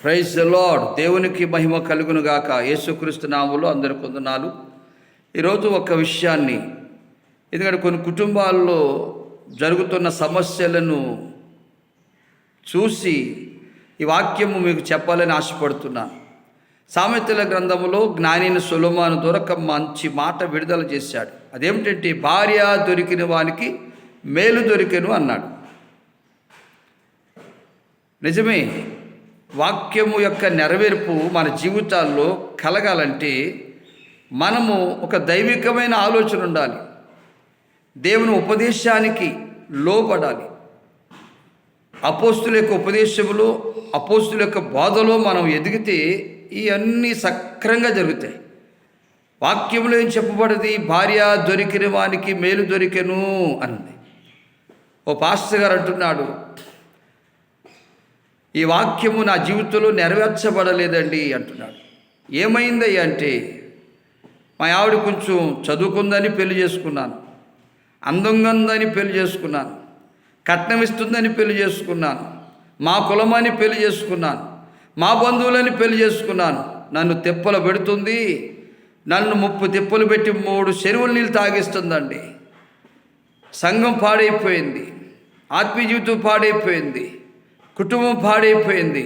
Praise the lord. దేవునికి మహిమ కలుగును గాక. యేసుక్రీస్తు నామములో అందరికీ వందనాలు. ఈరోజు ఒక విషయాన్ని, ఎందుకంటే కొన్ని కుటుంబాల్లో జరుగుతున్న సమస్యలను చూసి ఈ వాక్యము మీకు చెప్పాలని ఆశపడుతున్నాను. సామెతల గ్రంథములో జ్ఞానిని సొలొమోను ద్వారా ఒక మంచి మాట విడుదల చేశాడు. అదేమిటంటే, భార్య దొరికిన వానికి మేలు దొరికెను అన్నాడు. నిజమే, వాక్యము యొక్క నెరవేర్పు మన జీవితాల్లో కలగాలంటే మనము ఒక దైవికమైన ఆలోచన ఉండాలి. దేవుని ఉపదేశానికి లోబడాలి. అపోస్తుల యొక్క ఉపదేశములో, అపోస్తుల యొక్క బోధలో మనం ఎదిగితే ఇవన్నీ సక్రంగా జరుగుతాయి. వాక్యంలో ఏం చెప్పబడింది? భార్య దొరికిన వానికి మేలు దొరికెను అన్నది. ఓ పాస్టర్ గారు అంటున్నాడు, ఈ వాక్యము నా జీవితంలో నెరవేర్చబడలేదండి అంటున్నాడు. ఏమైందయ్యా అంటే, మా ఆవిడ కొంచెం చదువుకుందని పెళ్లి చేసుకున్నాను, అందంగా ఉందని పెళ్లి చేసుకున్నాను, కట్నం ఇస్తుందని పెళ్లి చేసుకున్నాను, మా కులమని పెళ్లి చేసుకున్నాను, మా బంధువులని పెళ్లి చేసుకున్నాను. నన్ను తిప్పలు పెడుతుంది, నన్ను 30 తిప్పలు పెట్టి 3 చెరువుల నీళ్ళు తాగిస్తుందండి. సంఘం పాడైపోయింది, ఆత్మీయ జీవితం పాడైపోయింది, కుటుంబం పాడైపోయింది,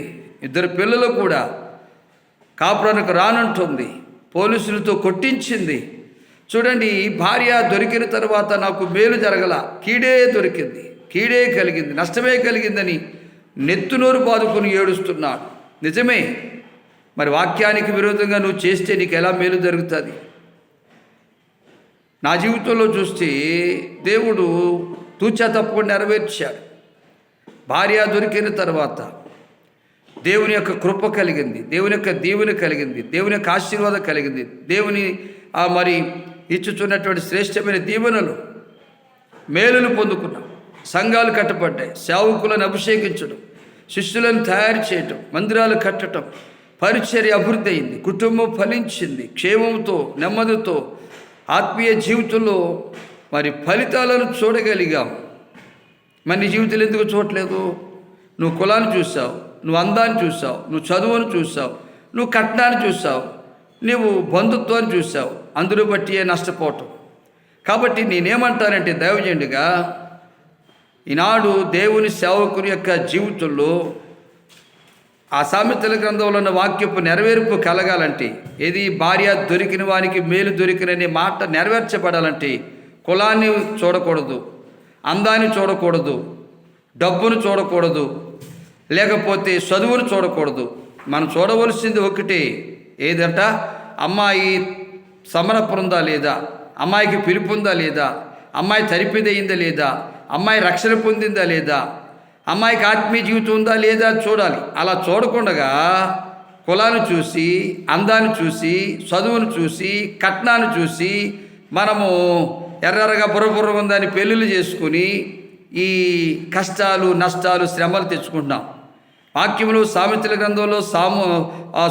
2 పిల్లలు కూడా కాపురానికి రానంటుంది, పోలీసులతో కొట్టించింది. చూడండి, భార్య దొరికిన తర్వాత నాకు మేలు జరగల, కీడే దొరికింది, కీడే కలిగింది, నష్టమే కలిగిందని నెత్తునోరు బాదుకుని ఏడుస్తున్నాడు. నిజమే, మరి వాక్యానికి విరోధంగా నువ్వు చేస్తే నీకు ఎలా మేలు జరుగుతుంది? నా జీవితంలో చూస్తే దేవుడు తూచా తప్పకుండా నెరవేర్చాడు. భార్య దొరికిన తర్వాత దేవుని యొక్క కృప కలిగింది, దేవుని యొక్క దీవెన కలిగింది, దేవుని యొక్క ఆశీర్వాదం కలిగింది, దేవుని మరి ఇచ్చుచున్నటువంటి శ్రేష్టమైన దీవెనలు, మేలులు పొందుకున్నాం. సంఘాలు కట్టబడ్డాయి, సేవకులను అభిషేకించడం, శిష్యులను తయారు చేయటం, మందిరాలు కట్టడం, పరిచర్య అభివృద్ధి అయింది, కుటుంబం ఫలించింది, క్షేమంతో నెమ్మదితో ఆత్మీయ జీవితంలో మరి ఫలితాలను చూడగలిగాం. మరి నీ జీవితంలో ఎందుకు చూడలేదు? నువ్వు కులాన్ని చూసావు, నువ్వు అందాన్ని చూసావు, నువ్వు చదువును చూసావు, నువ్వు కట్నాన్ని చూసావు, నువ్వు బంధుత్వాన్ని చూసావు, అందును బట్టి నష్టపోవటం. కాబట్టి నేనేమంటానంటే, దైవజనుడిగా ఈనాడు దేవుని సేవకుని యొక్క జీవితంలో ఆ సామెతల గ్రంథంలో ఉన్న వాక్యపు నెరవేర్పు కలగాలంటే, ఏది భార్య దొరికిన వానికి మేలు దొరికిననే మాట నెరవేర్చబడాలంటే కులాన్ని చూడకూడదు, అందాన్ని చూడకూడదు, డబ్బును చూడకూడదు, లేకపోతే చదువును చూడకూడదు. మనం చూడవలసింది ఒకటి, ఏదంట? అమ్మాయి సమర్పణ ఉందా లేదా, అమ్మాయికి పిలుపు ఉందా లేదా, అమ్మాయి తరిపిదయిందా లేదా, అమ్మాయి రక్షణ పొందిందా లేదా, అమ్మాయికి ఆత్మీయ జీవితం ఉందా లేదా చూడాలి. అలా చూడకుండా కులాన్ని చూసి, అందాన్ని చూసి, చదువును చూసి, కట్నాన్ని చూసి మనము ఎర్రగా బుర్ర ఉందని పెళ్ళిళ్ళు చేసుకుని ఈ కష్టాలు, నష్టాలు, శ్రమలు తెచ్చుకుంటున్నాం. వాక్యములు సామెతల గ్రంథంలో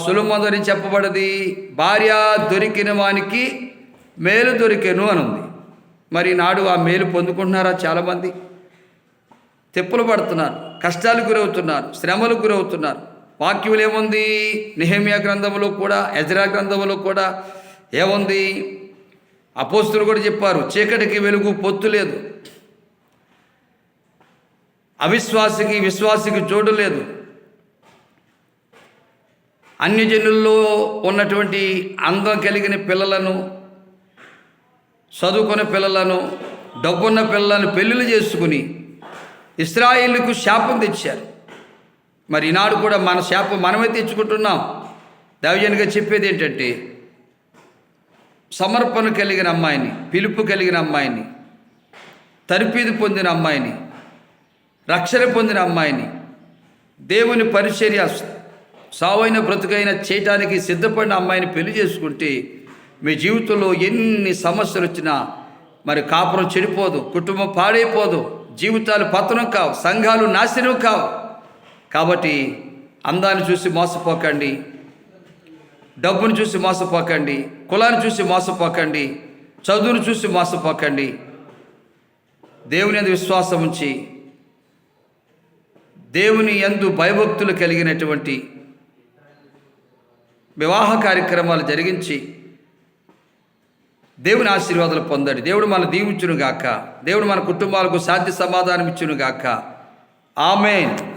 సొలొమోను ద్వారా చెప్పబడింది, భార్య దొరికిన వానికి మేలు దొరికెను అని ఉంది. మరి నాడు ఆ మేలు పొందుకుంటున్నారా? చాలామంది తెప్పులు పడుతున్నారు, కష్టాలకు గురవుతున్నారు, శ్రమలకు గురవుతున్నారు. వాక్యములు ఏముంది? నెహెమ్యా గ్రంథంలో కూడా, ఎజ్రా గ్రంథంలో కూడా ఏముంది? అపోస్తులు కూడా చెప్పారు, చీకటికి వెలుగు పొత్తు లేదు, అవిశ్వాసికి విశ్వాసికి జోడు లేదు. అన్యజనుల్లో ఉన్నటువంటి అందం కలిగిన పిల్లలను, చదువుకున్న పిల్లలను, డబ్బున్న పిల్లలను పెళ్ళిళ్ళు చేసుకుని ఇశ్రాయేలుకు శాపం తెచ్చారు. మరి ఈనాడు కూడా మన శాపం మనమే తెచ్చుకుంటున్నాం. దైవజనుగా చెప్పేది ఏంటంటే, సమర్పణ కలిగిన అమ్మాయిని, పిలుపు కలిగిన అమ్మాయిని, తర్ఫీదు పొందిన అమ్మాయిని, రక్షణ పొందిన అమ్మాయిని, దేవుని పరిచర్య సావైన బ్రతుకైన చేయటానికి సిద్ధపడిన అమ్మాయిని పెళ్లి చేసుకుంటే మీ జీవితంలో ఎన్ని సమస్యలు వచ్చినా మరి కాపురం చెడిపోదు, కుటుంబం పాడైపోదు, జీవితాలు పతనం కావు, సంఘాలు నాశనం కావు. కాబట్టి అందాన్ని చూసి మోసపోకండి, డబ్బును చూసి మోసపోకండి, కులాన్ని చూసి మోసపోకండి, చదువును చూసి మోసపోకండి. దేవుని యందు విశ్వాసం ఉంచి దేవుని యందు భయభక్తులు కలిగినటువంటి వివాహ కార్యక్రమాలు జరిగించి దేవుని ఆశీర్వాదాలు పొందండి. దేవుడు మన దీవించును గాక. దేవుడు మన కుటుంబాలకు శాంతి సమాధానం ఇచ్చును గాక. ఆమేన్.